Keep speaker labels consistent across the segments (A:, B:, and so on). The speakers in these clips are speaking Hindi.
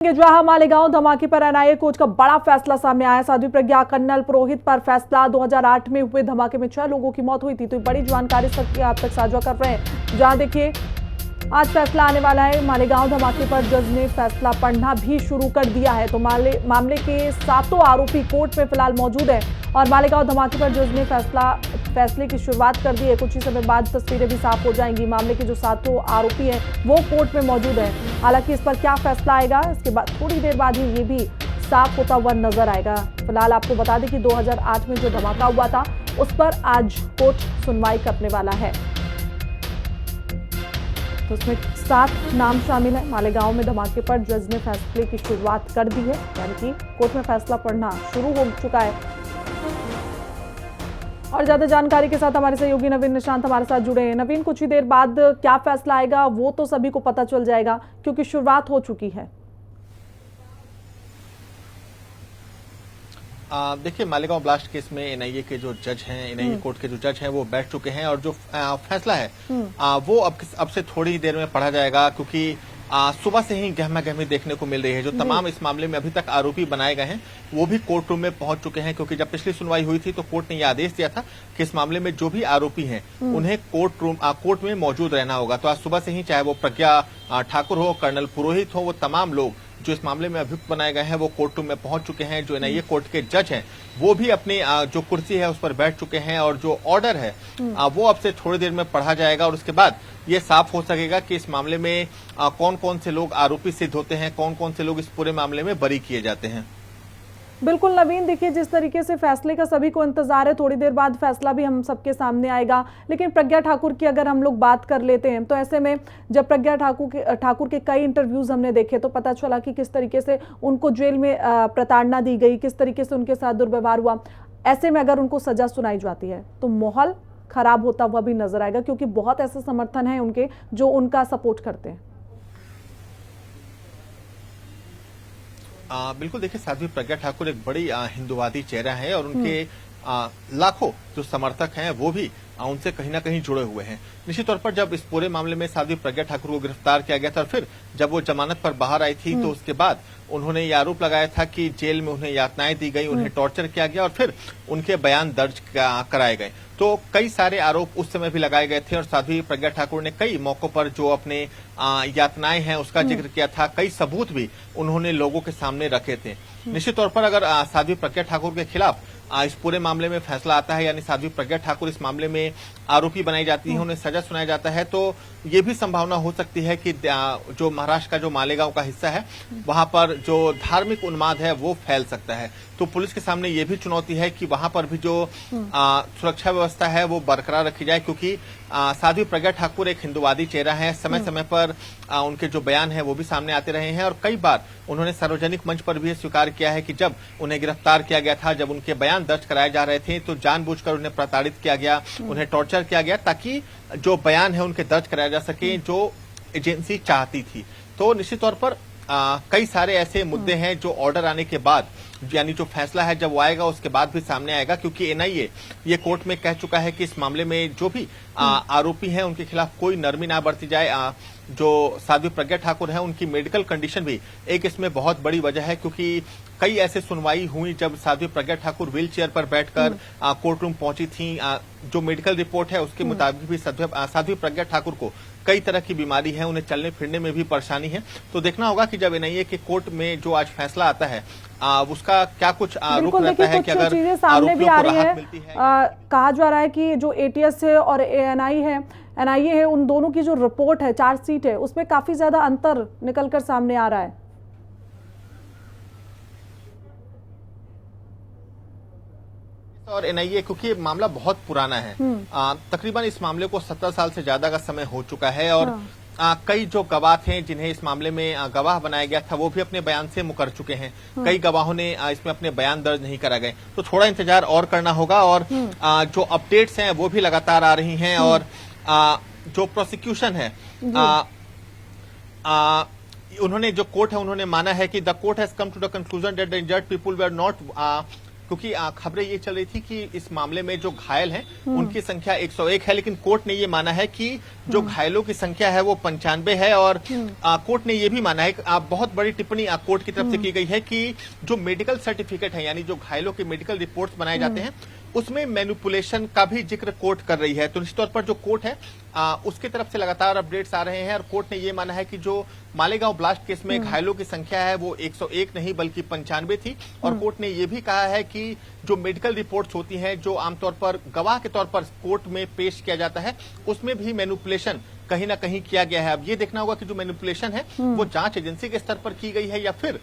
A: जहां मालेगांव धमाके पर एनआईए कोच का बड़ा फैसला सामने आया। साध्वी प्रज्ञा कर्नल पुरोहित पर फैसला। 2008 में हुए धमाके में 6 लोगों की मौत हुई थी। तो बड़ी जानकारी आप तक साझा कर रहे हैं। जहां देखिए आज फैसला आने वाला है। मालेगांव धमाके पर जज ने फैसला पढ़ना भी शुरू कर दिया है। तो मामले के 7 आरोपी कोर्ट में फिलहाल मौजूद है और मालेगांव धमाके पर जज ने फैसले की शुरुआत कर दी है। कुछ ही समय बाद तस्वीरें भी साफ हो जाएंगी। मामले के जो 7 आरोपी हैं वो कोर्ट में मौजूद है। हालांकि इस पर क्या फैसला आएगा इसके बाद थोड़ी देर बाद ही ये भी साफ होता हुआ नजर आएगा। फिलहाल आपको बता दें कि 2008 में जो धमाका हुआ था उस पर आज कोर्ट सुनवाई करने वाला है। तो उसमें 7 नाम शामिल है। मालेगांव में धमाके पर जज ने फैसले की शुरुआत कर दी है, यानी कि कोर्ट में फैसला पढ़ना शुरू हो चुका है। और ज्यादा जानकारी के साथ हमारे सहयोगी नवीन निशांत हमारे साथ जुड़े हैं। नवीन, कुछ ही देर बाद क्या फैसला आएगा वो तो सभी को पता चल जाएगा क्योंकि शुरुआत हो चुकी है।
B: देखिए, मालेगांव ब्लास्ट केस में एनआईए के जो जज हैं, एनआईए कोर्ट के जो जज हैं वो बैठ चुके हैं और जो फैसला है वो अब से थोड़ी देर में पढ़ा जाएगा क्योंकि सुबह से ही गहमा गहमी देखने को मिल रही है। जो तमाम इस मामले में अभी तक आरोपी बनाए गए हैं वो भी कोर्ट रूम में पहुंच चुके हैं क्योंकि जब पिछली सुनवाई हुई थी तो कोर्ट ने यह आदेश दिया था कि इस मामले में जो भी आरोपी हैं उन्हें कोर्ट में मौजूद रहना होगा। तो आज सुबह से ही चाहे वो प्रज्ञा ठाकुर हो, कर्नल पुरोहित हो, वो तमाम लोग जो इस मामले में अभियुक्त बनाए गए हैं वो कोर्ट रूम में पहुंच चुके हैं। जो एनआईए कोर्ट के जज हैं वो भी अपनी जो कुर्सी है उस पर बैठ चुके हैं और जो ऑर्डर है वो अब से थोड़ी देर में पढ़ा जाएगा और उसके बाद ये साफ हो सकेगा कि इस मामले में कौन कौन से लोग आरोपी सिद्ध होते हैं, कौन कौन से लोग इस पूरे मामले में बरी किए जाते हैं।
A: बिल्कुल नवीन, देखिए जिस तरीके से फैसले का सभी को इंतजार है, थोड़ी देर बाद फैसला भी हम सबके सामने आएगा। लेकिन प्रज्ञा ठाकुर की अगर हम लोग बात कर लेते हैं तो ऐसे में जब प्रज्ञा ठाकुर के कई इंटरव्यूज हमने देखे तो पता चला कि किस तरीके से उनको जेल में प्रताड़ना दी गई, किस तरीके से उनके साथ दुर्व्यवहार हुआ। ऐसे में अगर उनको सजा सुनाई जाती है तो माहौल खराब होता हुआ भी नजर आएगा क्योंकि बहुत ऐसे समर्थन है उनके जो उनका सपोर्ट करते हैं।
B: बिल्कुल, देखिए साध्वी प्रज्ञा ठाकुर एक बड़ी हिंदुवादी चेहरा है और उनके लाखों जो समर्थक हैं वो भी उनसे कहीं ना कहीं जुड़े हुए हैं। निश्चित तौर पर जब इस पूरे मामले में साध्वी प्रज्ञा ठाकुर को गिरफ्तार किया गया था और फिर जब वो जमानत पर बाहर आई थी तो उसके बाद उन्होंने ये आरोप लगाया था कि जेल में उन्हें यातनाएं दी गई, उन्हें टॉर्चर किया गया और फिर उनके बयान दर्ज कराए गए। तो कई सारे आरोप उस समय भी लगाए गए थे और साध्वी प्रज्ञा ठाकुर ने कई मौकों पर जो अपने यातनाएं हैं उसका जिक्र किया था। कई सबूत भी उन्होंने लोगों के सामने रखे थे। निश्चित तौर पर अगर साध्वी प्रज्ञा ठाकुर के खिलाफ इस पूरे मामले में फैसला आता है, यानी साध्वी प्रज्ञा ठाकुर इस मामले में आरोपी बनाई जाती है, उन्हें सजा सुनाया जाता है, तो ये भी संभावना हो सकती है कि जो महाराष्ट्र का जो मालेगांव का हिस्सा है वहां पर जो धार्मिक उन्माद है वो फैल सकता है। तो पुलिस के सामने ये भी चुनौती है कि वहां पर भी जो सुरक्षा व्यवस्था है वो बरकरार रखी जाए क्योंकि साध्वी प्रज्ञा ठाकुर एक हिंदुवादी चेहरा है। समय समय पर उनके जो बयान है वो भी सामने आते रहे हैं और कई बार उन्होंने सार्वजनिक मंच पर भी स्वीकार किया है कि जब उन्हें गिरफ्तार किया गया था, जब उनके बयान दर्ज कराए जा रहे थे तो जानबूझकर उन्हें प्रताड़ित किया गया, उन्हें टॉर्चर किया गया ताकि जो बयान है उनके दर्ज कराया जा सके जो एजेंसी चाहती थी। तो निश्चित तौर पर कई सारे ऐसे मुद्दे हैं जो ऑर्डर आने के बाद, यानी जो फैसला है जब वो आएगा उसके बाद भी सामने आएगा क्योंकि एनआईए ये कोर्ट में कह चुका है कि इस मामले में जो भी आरोपी हैं उनके खिलाफ कोई नरमी ना बरती जाए। जो साध्वी प्रज्ञा ठाकुर है उनकी मेडिकल कंडीशन भी एक इसमें बहुत बड़ी वजह है क्योंकि कई ऐसे सुनवाई हुई जब साध्वी प्रज्ञा ठाकुर व्हील चेयर पर बैठकर कोर्ट रूम पहुंची थी। जो मेडिकल रिपोर्ट है उसके मुताबिक भी साध्वी प्रज्ञा ठाकुर को कई तरह की बीमारी है, उन्हें चलने फिरने में भी परेशानी है। तो देखना होगा कि जब एनआईए के कोर्ट में जो आज फैसला आता है उसका क्या कुछ रुख रहता है कि अगर
A: चीजें सामने भी आ रही है। कहा जा रहा है कि जो एटीएस है और एनआईए है उन दोनों की जो रिपोर्ट है, चार्जशीट है, उसमें काफी ज्यादा अंतर निकलकर सामने आ रहा है।
B: और एनआईए क्योंकि मामला बहुत पुराना है, तकरीबन इस मामले को 17 साल से ज्यादा का समय हो चुका है और कई जो गवाह थे जिन्हें इस मामले में गवाह बनाया गया था वो भी अपने बयान से मुकर चुके हैं। कई गवाहों ने इसमें अपने बयान दर्ज नहीं करा गए, तो थोड़ा इंतजार और करना होगा और जो अपडेट्स हैं वो भी लगातार आ रही हैं और जो प्रोसिक्यूशन है उन्होंने जो कोर्ट है उन्होंने माना है कि the court has come to the conclusion that the injured people were not क्योंकि खबरें ये चल रही थी कि इस मामले में जो घायल हैं उनकी संख्या 101 है, लेकिन कोर्ट ने ये माना है कि जो घायलों की संख्या है वो 95 है। और कोर्ट ने ये भी माना है, बहुत बड़ी टिप्पणी कोर्ट की तरफ से की गई है कि जो मेडिकल सर्टिफिकेट है, यानी जो घायलों के मेडिकल रिपोर्ट्स बनाए जाते हैं, उसमें मैनिपुलेशन का भी जिक्र कोर्ट कर रही है। तो निश्चित तौर पर जो कोर्ट है उसकी तरफ से लगातार अपडेट्स आ रहे हैं और कोर्ट ने ये माना है कि जो मालेगांव ब्लास्ट केस में घायलों की संख्या है वो 101 नहीं बल्कि 95 थी। और कोर्ट ने ये भी कहा है कि जो मेडिकल रिपोर्ट्स होती हैं, जो आमतौर पर गवाह के तौर पर कोर्ट में पेश किया जाता है, उसमें भी मैनिपुलेशन कहीं ना कहीं किया गया है। अब ये देखना होगा कि जो मैनिपुलेशन है वो जांच एजेंसी के स्तर पर की गई है या फिर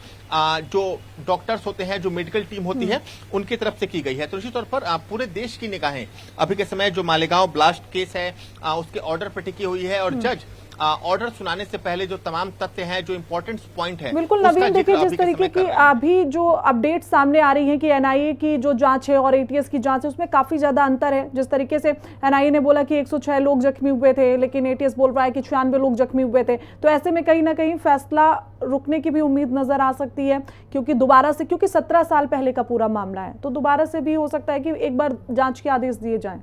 B: जो डॉक्टर्स होते हैं, जो मेडिकल टीम होती है, उनकी तरफ से की गई है। तो निश्चित तौर पर पूरे देश की निगाहें अभी के समय जो मालेगांव ब्लास्ट केस है उसके ऑर्डर पर टिकी हुई है और जज ऑर्डर सुनाने से पहले जो तमाम तथ्य हैं, जो इंपॉर्टेंट पॉइंट है,
A: बिल्कुल नवीन, देखिए जिस तरीके की अभी जो अपडेट सामने आ रही है कि एनआईए की जो जांच है और एटीएस की जांच है उसमें काफी ज्यादा अंतर है। जिस तरीके से एनआईए ने बोला कि 106 लोग जख्मी हुए थे, लेकिन एटीएस बोल रहा है कि 96 लोग जख्मी हुए थे। तो ऐसे में कहीं ना कहीं फैसला रुकने की भी उम्मीद नजर आ सकती है, क्योंकि दोबारा से, क्योंकि 17 साल पहले का पूरा मामला है, तो दोबारा से भी हो सकता है कि एक बार जांच के आदेश दिए जाएं।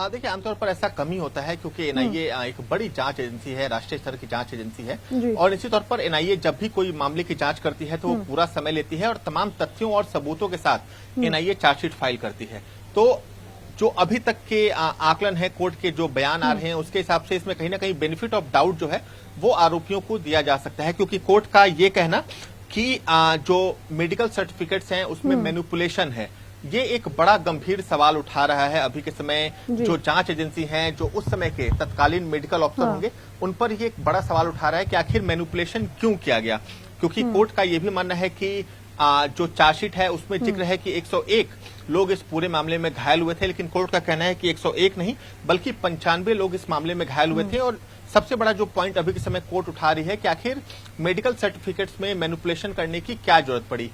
B: देखिए, आमतौर पर ऐसा कम ही होता है क्योंकि एनआईए एक बड़ी जांच एजेंसी है, राष्ट्रीय स्तर की जांच एजेंसी है और निश्चित तौर पर एनआईए जब भी कोई मामले की जांच करती है तो वो पूरा समय लेती है और तमाम तथ्यों और सबूतों के साथ एनआईए चार्जशीट फाइल करती है। तो जो अभी तक के आकलन है, कोर्ट के जो बयान आ रहे हैं, उसके हिसाब से इसमें कहीं ना कहीं बेनिफिट ऑफ डाउट जो है वो आरोपियों को दिया जा सकता है, क्योंकि कोर्ट का ये कहना कि जो मेडिकल सर्टिफिकेट्स हैं उसमें मैनिपुलेशन है, ये एक बड़ा गंभीर सवाल उठा रहा है। अभी के समय जो जांच एजेंसी हैं, जो उस समय के तत्कालीन मेडिकल ऑफिसर होंगे, उन पर ये एक बड़ा सवाल उठा रहा है कि आखिर मैनिपुलेशन क्यों किया गया। क्योंकि कोर्ट का ये भी मानना है कि जो चार्जशीट है उसमें जिक्र है कि 101 लोग इस पूरे मामले में घायल हुए थे, लेकिन कोर्ट का कहना है कि 101 नहीं बल्कि 95 लोग इस मामले में घायल हुए थे। और सबसे बड़ा जो पॉइंट अभी के समय कोर्ट उठा रही है कि आखिर मेडिकल सर्टिफिकेट्स में मैनिपुलेशन करने की क्या जरूरत पड़ी।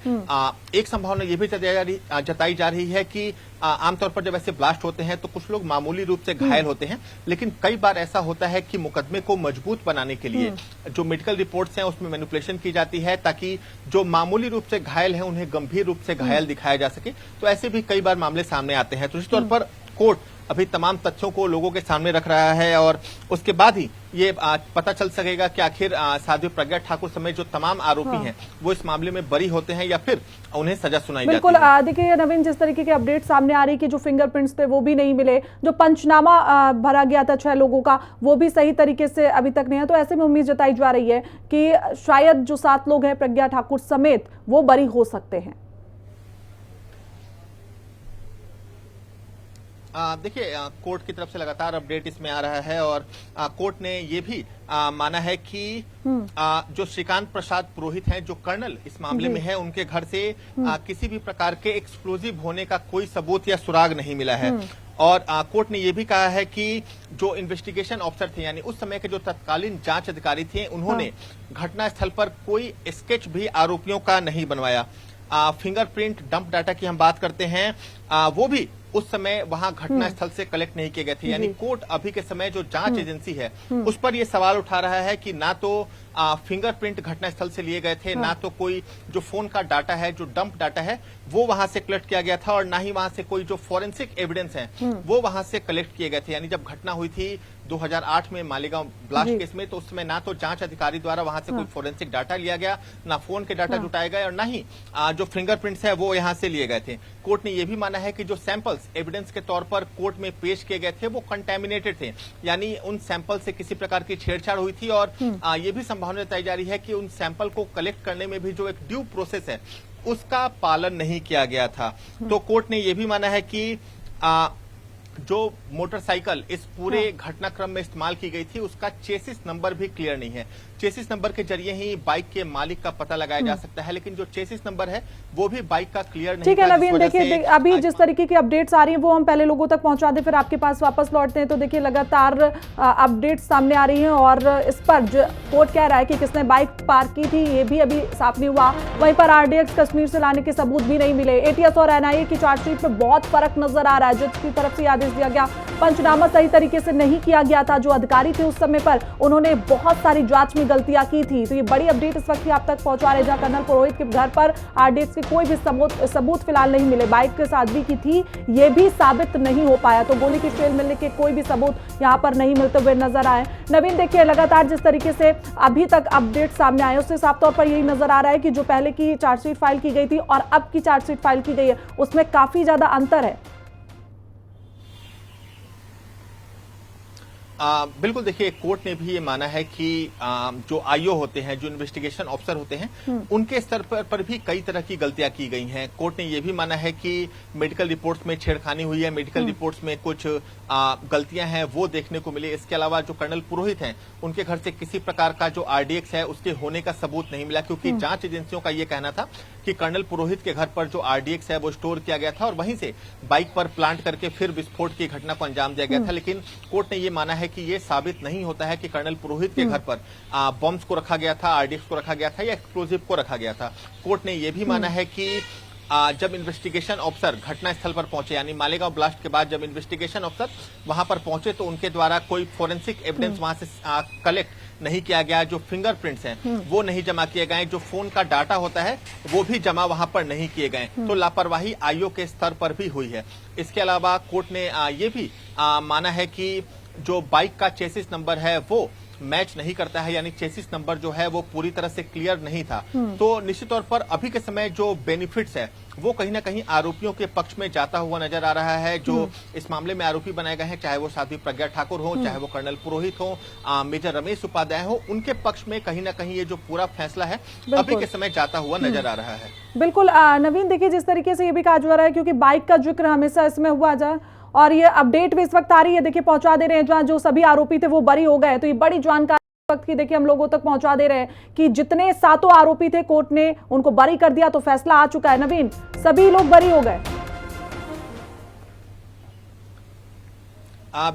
B: एक संभावना ये भी जताई जा रही है कि आमतौर पर जब ऐसे ब्लास्ट होते हैं तो कुछ लोग मामूली रूप से घायल होते हैं, लेकिन कई बार ऐसा होता है कि मुकदमे को मजबूत बनाने के लिए जो मेडिकल रिपोर्ट्स हैं उसमें मैनिपुलेशन की जाती है ताकि जो मामूली रूप से घायल हैं उन्हें गंभीर रूप से घायल दिखाया जा सके। तो ऐसे भी कई बार मामले सामने आते हैं। तो इस तौर पर कोर्ट अभी तमाम तथ्यों को लोगों के सामने रख रहा है और उसके बाद ही ये पता चल सकेगा कि आखिर साध्वी प्रज्ञा ठाकुर समेत जो तमाम आरोपी हैं वो इस मामले में बरी होते हैं या फिर उन्हें सजा सुनाई जाती है।
A: बिल्कुल, देखिए नवीन, जिस तरीके के अपडेट सामने आ रही कि जो फिंगरप्रिंट्स थे वो भी नहीं मिले, जो पंचनामा भरा गया था 6 लोगों का वो भी सही तरीके से अभी तक नहीं है। तो ऐसे में उम्मीद जताई जा रही है कि शायद जो 7 लोग हैं प्रज्ञा ठाकुर समेत वो बरी हो सकते हैं।
B: देखिए, कोर्ट की तरफ से लगातार अपडेट इसमें आ रहा है और कोर्ट ने ये भी माना है कि जो श्रीकांत प्रसाद पुरोहित हैं, जो कर्नल इस मामले में है, उनके घर से किसी भी प्रकार के एक्सप्लोजिव होने का कोई सबूत या सुराग नहीं मिला है। और कोर्ट ने यह भी कहा है कि जो इन्वेस्टिगेशन ऑफिसर थे, यानी उस समय के जो तत्कालीन जांच अधिकारी थे, उन्होंने घटनास्थल पर कोई स्केच भी आरोपियों का नहीं बनवाया। फिंगरप्रिंट डंप डाटा की हम बात करते हैं, वो भी उस समय वहां घटनास्थल से कलेक्ट नहीं किए गए थे। यानी कोर्ट अभी के समय जो जांच एजेंसी है उस पर यह सवाल उठा रहा है कि ना तो फिंगरप्रिंट घटनास्थल से लिए गए थे, ना तो कोई जो फोन का डाटा है, जो डंप डाटा है, वो वहां से कलेक्ट किया गया था और ना ही वहां से कोई जो फॉरेंसिक एविडेंस है वो वहां से कलेक्ट किए गए थे। यानी जब घटना हुई थी 2008 में मालेगांव ब्लास्ट केस में, तो उस समय ना तो जांच अधिकारी द्वारा वहां से कोई फोरेंसिक डाटा लिया गया, ना फोन के डाटा जुटाए गए और ना ही जो फिंगरप्रिंट्स है वो यहां से लिए गए थे। कोर्ट ने यह भी माना है कि जो सैंपल्स एविडेंस के तौर पर कोर्ट में पेश किए गए थे वो कंटेमिनेटेड थे, यानी उन सैंपल से किसी प्रकार की छेड़छाड़ हुई थी और ये भी संभावना बताई जा रही है कि उन सैंपल को कलेक्ट करने में भी जो एक ड्यू प्रोसेस है उसका पालन नहीं किया गया था। तो कोर्ट ने यह भी माना है कि जो मोटरसाइकिल इस पूरे घटनाक्रम में इस्तेमाल की गई थी उसका चेसिस नंबर भी क्लियर नहीं है। चेसिस नंबर के जरिए ही बाइक के मालिक का पता लगाया जा सकता है, लेकिन जो चेसिस नंबर है वो भी बाइक का क्लियर नहीं।
A: ठीक है नवीन, देखिए अभी जिस तरीके की अपडेट्स आ रही हैं वो हम पहले लोगों तक पहुंचा दें, फिर आपके पास वापस लौटते हैं। तो देखिए लगातार अपडेट्स सामने आ रही हैं और इस पर जो कोर्ट कह रहा है कि किसने बाइक पार्क की थी ये भी अभी साफ नहीं हुआ। वहीं पर आरडीएक्स कश्मीर से लाने के सबूत भी नहीं मिले। एटीएस और एनआईए की चार्जशीट में बहुत फर्क नजर आ रहा है। जज की तरफ से आदेश आदेश दिया गया। पंचनामा सही तरीके से नहीं किया गया था। जो अधिकारी थे उस समय पर उन्होंने बहुत सारी जांच में गलतियां की थी। तो ये बड़ी अपडेट इस वक्त ही आप तक पहुंचा रहे, जहां कर्नल पुरोहित के घर पर आरडीएक्स के कोई भी सबूत फिलहाल नहीं मिले। बाइक साध्वी की थी, ये भी साबित नहीं हो पाया। तो गोली की ट्रेल मिलने के कोई भी सबूत यहां पर नहीं मिलते हुए नजर आए। नवीन, देखिए लगातार जिस तरीके से अभी तक अपडेट सामने आए उससे साफ तौर पर यही नजर आ रहा है कि जो पहले की चार्जशीट फाइल की गई थी और अब की चार्जशीट फाइल की गई है उसमें काफी ज्यादा अंतर है।
B: बिल्कुल, देखिए कोर्ट ने भी ये माना है कि जो आईओ होते हैं, जो इन्वेस्टिगेशन ऑफिसर होते हैं, उनके स्तर पर भी कई तरह की गलतियां की गई हैं। कोर्ट ने ये भी माना है कि मेडिकल रिपोर्ट्स में छेड़खानी हुई है, मेडिकल रिपोर्ट्स में कुछ गलतियां हैं वो देखने को मिली। इसके अलावा जो कर्नल पुरोहित हैं उनके घर से किसी प्रकार का जो आरडीएक्स है उसके होने का सबूत नहीं मिला, क्योंकि जांच एजेंसियों का ये कहना था कि कर्नल पुरोहित के घर पर जो आरडीएक्स है वो स्टोर किया गया था और वहीं से बाइक पर प्लांट करके फिर विस्फोट की घटना को अंजाम दिया गया था। लेकिन कोर्ट ने ये माना है कि ये साबित नहीं होता है कि कर्नल पुरोहित के घर पर बॉम्ब्स को रखा गया था, आरडीएक्स को रखा गया था या एक्सप्लोजिव को रखा गया था। कोर्ट ने यह भी माना है कि जब इन्वेस्टिगेशन ऑफिसर घटनास्थल पर पहुंचे, यानी मालेगांव ब्लास्ट के बाद जब इन्वेस्टिगेशन ऑफिसर वहां पर पहुंचे तो उनके द्वारा कोई फोरेंसिक एविडेंस वहां से कलेक्ट नहीं किया गया। जो फिंगरप्रिंट्स हैं वो नहीं जमा किए गए, जो फोन का डाटा होता है वो भी जमा वहां पर नहीं किए गए। तो लापरवाही आईओ के स्तर पर भी हुई है। इसके अलावा कोर्ट ने ये भी माना है कि जो बाइक का चेसिस नंबर है वो मैच नहीं करता है, यानी चेसिस नंबर जो है वो पूरी तरह से क्लियर नहीं था। तो निश्चित तौर पर अभी के समय जो बेनिफिट्स है वो कहीं ना कहीं आरोपियों के पक्ष में जाता हुआ नजर आ रहा है। जो इस मामले में आरोपी बनाए गए हैं, चाहे वो साध्वी प्रज्ञा ठाकुर हो, चाहे वो कर्नल पुरोहित हो, मेजर रमेश उपाध्याय हो, उनके पक्ष में कहीं ना कहीं ये जो पूरा फैसला है अभी के समय जाता हुआ नजर आ रहा है।
A: बिल्कुल नवीन, देखिए जिस तरीके से ये भी कहा जा रहा है, क्योंकि बाइक का जिक्र हमेशा इसमें हुआ जाए और ये अपडेट भी इस वक्त आ रही है, देखिए पहुंचा दे रहे हैं, जहां जो सभी आरोपी थे वो बरी हो गए। तो ये बड़ी जानकारी वक्त की देखिए हम लोगों तक पहुंचा दे रहे हैं कि जितने 7 आरोपी थे कोर्ट ने उनको बरी कर दिया। तो फैसला आ चुका है नवीन, सभी लोग बरी हो गए।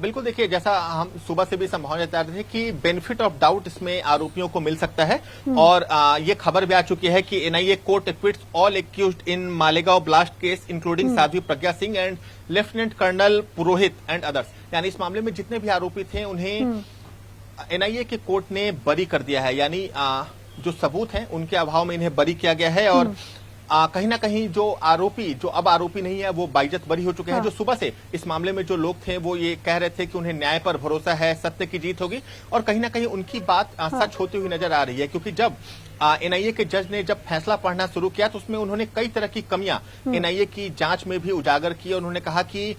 B: बिल्कुल, देखिए जैसा हम सुबह से भी संभावना जता रहे थे कि बेनिफिट ऑफ डाउट इसमें आरोपियों को मिल सकता है। और ये खबर भी आ चुकी है कि NIA court acquits all accused in Malegaon blast case including Sadhvi Pragya Singh and lieutenant colonel Purohit and others. यानी इस मामले में जितने भी आरोपी थे उन्हें एनआईए के कोर्ट ने बरी कर दिया है, यानी जो सबूत हैं उनके अभाव में इन्हें बरी किया गया है। और कहीं ना कहीं जो आरोपी, जो अब आरोपी नहीं है, वो बाइज्जत बरी हो चुके हैं। जो सुबह से इस मामले में जो लोग थे वो ये कह रहे थे कि उन्हें न्याय पर भरोसा है, सत्य की जीत होगी, और कहीं ना कहीं उनकी बात सच होती हुई नजर आ रही है। क्योंकि जब एनआईए के जज ने जब फैसला पढ़ना शुरू किया तो उसमें उन्होंने कई तरह की कमियां एनआईए की जांच में भी उजागर की। और उन्होंने कहा कि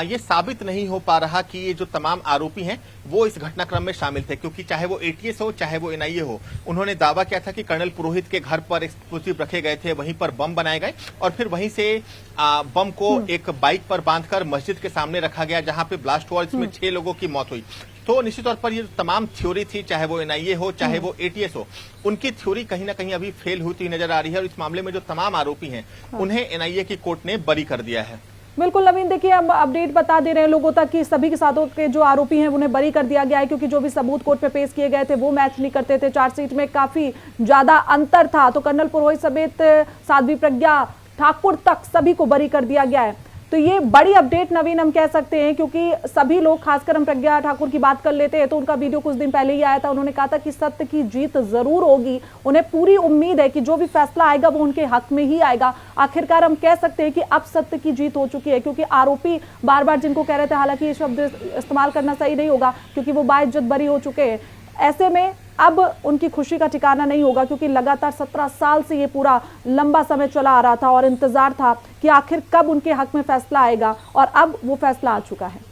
B: ये साबित नहीं हो पा रहा कि ये जो तमाम आरोपी हैं वो इस घटनाक्रम में शामिल थे, क्योंकि चाहे वो एटीएस हो चाहे वो एनआईए हो, उन्होंने दावा किया था कि कर्नल पुरोहित के घर पर एक्सप्लोजिव रखे गए थे, वहीं पर बम बनाए गए और फिर वहीं से बम को एक बाइक पर बांधकर मस्जिद के सामने रखा गया, जहां पे ब्लास्ट हुआ, इसमें 6 लोगों की मौत हुई। तो निश्चित तौर पर ये तमाम थ्योरी थी, चाहे वो एनआईए हो चाहे वो एटीएस हो, उनकी थ्योरी कहीं ना कहीं अभी फेल होती नजर आ रही है। और इस मामले में जो तमाम आरोपी हैं उन्हें एनआईए की कोर्ट ने बरी कर दिया है।
A: बिल्कुल नवीन, देखिए हम अपडेट बता दे रहे हैं लोगों तक कि सभी के साथों के जो आरोपी हैं उन्हें बरी कर दिया गया है, क्योंकि जो भी सबूत कोर्ट में पेश किए गए थे वो मैच नहीं करते थे। चार्जशीट में काफी ज्यादा अंतर था। तो कर्नल पुरोहित समेत साध्वी प्रज्ञा ठाकुर तक सभी को बरी कर दिया गया है। तो ये बड़ी अपडेट नवीन हम कह सकते हैं, क्योंकि सभी लोग, खासकर हम प्रज्ञा ठाकुर की बात कर लेते हैं तो उनका वीडियो कुछ दिन पहले ही आया था। उन्होंने कहा था कि सत्य की जीत जरूर होगी। उन्हें पूरी उम्मीद है कि जो भी फैसला आएगा वो उनके हक में ही आएगा। आखिरकार हम कह सकते हैं कि अब सत्य की जीत हो चुकी है, क्योंकि आरोपी बार बार जिनको कह रहे थे, हालांकि ये शब्द इस्तेमाल करना सही नहीं होगा क्योंकि वो बाइज्जत बरी हो चुके हैं, ऐसे में अब उनकी खुशी का ठिकाना नहीं होगा, क्योंकि लगातार 17 साल से ये पूरा लंबा समय चला आ रहा था और इंतजार था कि आखिर कब उनके हक में फैसला आएगा, और अब वो फैसला आ चुका है।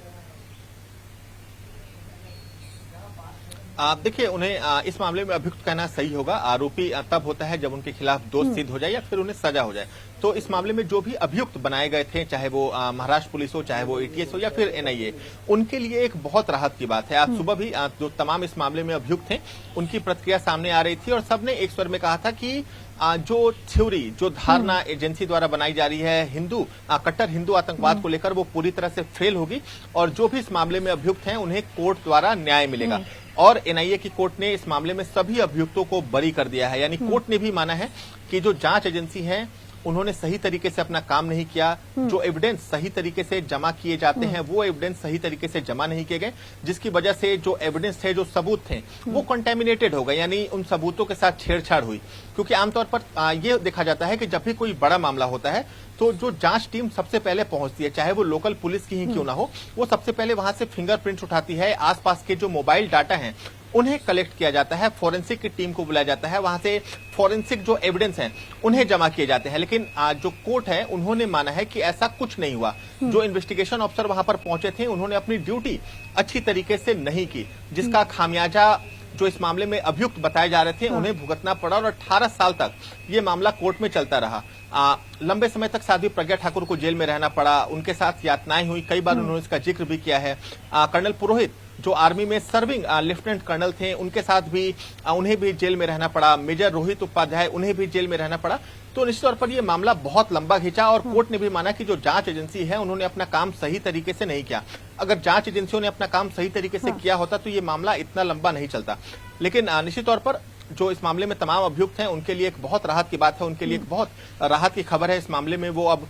B: देखिए, उन्हें इस मामले में अभियुक्त कहना सही होगा। आरोपी तब होता है जब उनके खिलाफ दोष सिद्ध हो जाए या फिर उन्हें सजा हो जाए। तो इस मामले में जो भी अभियुक्त बनाए गए थे, चाहे वो महाराष्ट्र पुलिस हो, चाहे वो एटीएस हो या फिर एनआईए, उनके लिए एक बहुत राहत की बात है। आज सुबह भी जो तमाम इस मामले में अभियुक्त थे उनकी प्रतिक्रिया सामने आ रही थी और सबने एक स्वर में कहा था कि जो थ्योरी, जो धारणा एजेंसी द्वारा बनाई जा रही है कट्टर हिंदू आतंकवाद को लेकर, वो पूरी तरह से फेल होगी और जो भी इस मामले में अभियुक्त हैं उन्हें कोर्ट द्वारा न्याय मिलेगा। और एनआईए की कोर्ट ने इस मामले में सभी अभियुक्तों को बरी कर दिया है। यानी कोर्ट ने भी माना है कि जो जांच एजेंसी है उन्होंने सही तरीके से अपना काम नहीं किया, जो एविडेंस सही तरीके से जमा किए जाते हैं वो एविडेंस सही तरीके से जमा नहीं किए गए, जिसकी वजह से जो एविडेंस थे, जो सबूत थे, वो कंटेमिनेटेड हो गए, यानी उन सबूतों के साथ छेड़छाड़ हुई। क्योंकि आमतौर पर ये देखा जाता है कि जब भी कोई बड़ा मामला होता है तो जो जांच टीम सबसे पहले पहुंचती है, चाहे वो लोकल पुलिस की ही क्यों ना हो, वो सबसे पहले वहां से फिंगरप्रिंट्स उठाती है, आसपास के जो मोबाइल डाटा हैं उन्हें कलेक्ट किया जाता है, फोरेंसिक की टीम को बुलाया जाता है, वहां से फोरेंसिक जो एविडेंस हैं उन्हें जमा किए जाते हैं। लेकिन जो कोर्ट है उन्होंने माना है कि ऐसा कुछ नहीं हुआ। जो इन्वेस्टिगेशन ऑफिसर वहां पर पहुंचे थे उन्होंने अपनी ड्यूटी अच्छी तरीके से नहीं की, जिसका खामियाजा जो इस मामले में अभियुक्त बताए जा रहे थे उन्हें भुगतना पड़ा और 18 साल तक ये मामला कोर्ट में चलता रहा। लंबे समय तक साध्वी प्रज्ञा ठाकुर को जेल में रहना पड़ा, उनके साथ यातनाएं हुई, कई बार उन्होंने इसका जिक्र भी किया है। कर्नल पुरोहित जो आर्मी में सर्विंग लेफ्टिनेंट कर्नल थे, उनके साथ भी उन्हें भी जेल में रहना पड़ा। मेजर रोहित उपाध्याय, उन्हें भी जेल में रहना पड़ा। तो निश्चित तौर पर यह मामला बहुत लंबा खींचा और कोर्ट ने भी माना कि जो जांच एजेंसी है उन्होंने अपना काम सही तरीके से नहीं किया। अगर जांच एजेंसियों ने अपना काम सही तरीके से किया होता तो ये मामला इतना लंबा नहीं चलता। लेकिन निश्चित तौर पर जो इस मामले में तमाम अभियुक्त हैं उनके लिए एक बहुत राहत की बात है, उनके लिए एक बहुत राहत की खबर है। इस मामले में वो अब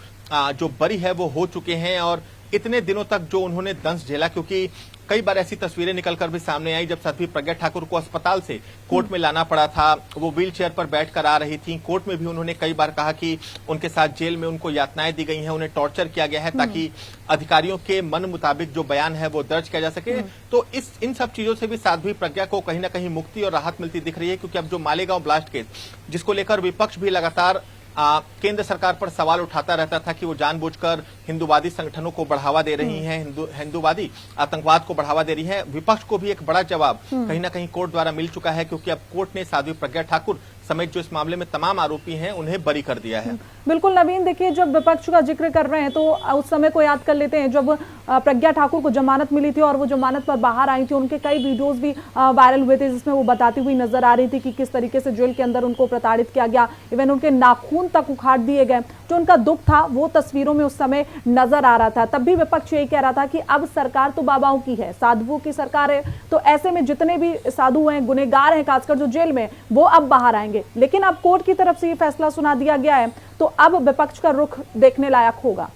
B: जो बरी है वो हो चुके हैं और इतने दिनों तक जो उन्होंने दंश झेला, क्योंकि कई बार ऐसी तस्वीरें निकलकर भी सामने आई जब साध्वी प्रज्ञा ठाकुर को अस्पताल से कोर्ट में लाना पड़ा था, वो व्हील चेयर पर बैठकर आ रही थी। कोर्ट में भी उन्होंने कई बार कहा कि उनके साथ जेल में उनको यातनाएं दी गई हैं, उन्हें टॉर्चर किया गया है ताकि अधिकारियों के मन मुताबिक जो बयान है वो दर्ज किया जा सके। तो इन सब चीजों से भी साध्वी प्रज्ञा को कहीं ना कहीं मुक्ति और राहत मिलती दिख रही है, क्योंकि अब जो मालेगांव ब्लास्ट केस, जिसको लेकर विपक्ष भी लगातार केंद्र सरकार पर सवाल उठाता रहता था कि वो जानबूझकर हिंदूवादी संगठनों को बढ़ावा दे रही हैं, हिंदूवादी आतंकवाद को बढ़ावा दे रही है, विपक्ष को भी एक बड़ा जवाब कहीं ना कहीं कोर्ट द्वारा मिल चुका है, क्योंकि अब कोर्ट ने साध्वी प्रज्ञा ठाकुर समेत जो इस मामले में तमाम आरोपी हैं उन्हें बरी कर दिया है।
A: बिल्कुल नवीन, देखिए जब विपक्ष का जिक्र कर रहे हैं तो उस समय को याद कर लेते हैं जब प्रज्ञा ठाकुर को जमानत मिली थी और वो जमानत पर बाहर आई थी। उनके कई वीडियोस भी वायरल हुए थे जिसमें वो बताती हुई नजर आ रही थी कि किस तरीके से जेल के अंदर उनको प्रताड़ित किया गया, इवन उनके नाखून तक उखाड़ दिए गए। जो उनका दुख था वो तस्वीरों में उस समय नजर आ रहा था। तब भी विपक्ष यही कह रहा था कि अब सरकार तो बाबाओं की है, साधुओं की सरकार है, तो ऐसे में जितने भी साधु हैं, गुनहगार हैं, खासकर जो जेल में, वो अब बाहर आएंगे। लेकिन अब कोर्ट की तरफ से ये फैसला सुना दिया गया है तो अब विपक्ष का रुख देखने लायक होगा।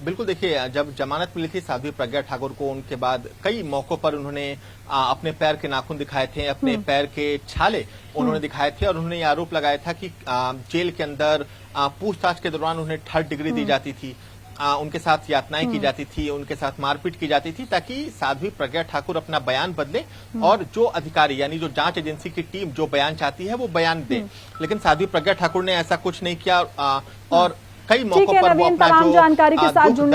B: बिल्कुल, देखिए जब जमानत मिली थी साध्वी प्रज्ञा ठाकुर को, उनके बाद कई मौकों पर उन्होंने अपने पैर के नाखून दिखाए थे, अपने पैर के छाले उन्होंने दिखाए थे और उन्होंने ये आरोप लगाया था कि जेल के अंदर पूछताछ के दौरान उन्हें 3rd डिग्री दी जाती थी, उनके साथ यातनाएं की जाती थी, उनके साथ मारपीट की जाती थी ताकि साध्वी प्रज्ञा ठाकुर अपना बयान बदले और जो अधिकारी यानी जो जांच एजेंसी की टीम जो बयान चाहती है वो बयान दे। लेकिन साध्वी प्रज्ञा ठाकुर ने ऐसा कुछ नहीं किया और कई मौकों पर वो अपना जो
A: जानकारी के साथ जुड़ने